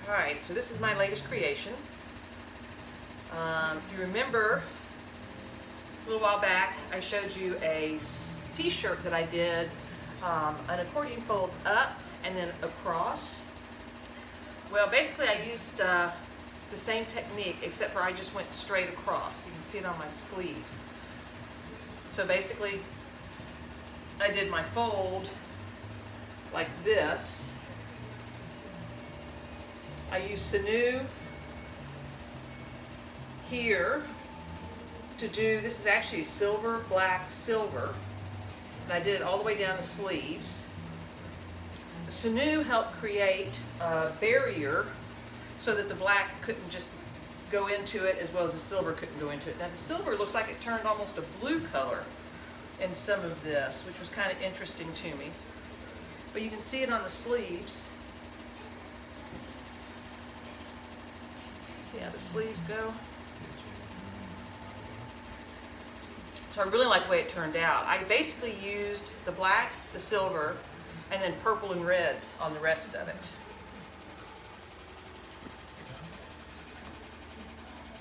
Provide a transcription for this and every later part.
Alright, so this is my latest creation. If you remember, a little while back I showed you a t-shirt that I did, an accordion fold up and then across. Well, basically I used the same technique, except for I just went straight across. You can see it on my sleeves. So basically I did my fold like this. I used Sinew here to do, this is actually silver, black, silver, and I did it all the way down the sleeves. The Sinew helped create a barrier so that the black couldn't just go into it as well as the silver couldn't go into it. Now the silver looks like it turned almost a blue color in some of this, which was kind of interesting to me. But you can see it on the sleeves. See how the sleeves go? So I really like the way it turned out. I basically used the black, the silver, and then purple and reds on the rest of it.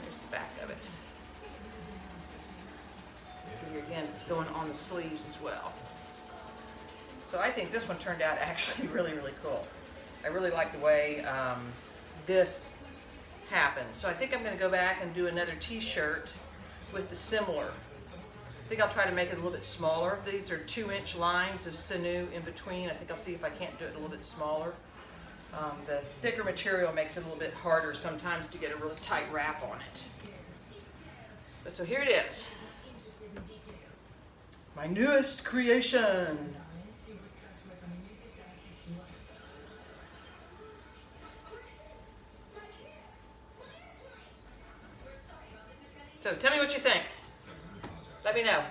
There's the back of it. See here again, it's going on the sleeves as well. So I think this one turned out actually really, really cool. I really like the way this happened. So I think I'm going to go back and do another t-shirt with the similar. I think I'll try to make it a little bit smaller. These are 2-inch lines of Sinew in between. I think I'll see if I can't do it a little bit smaller. The thicker material makes it a little bit harder sometimes to get a really tight wrap on it. But so here it is. My newest creation. So tell me what you think. Let me know.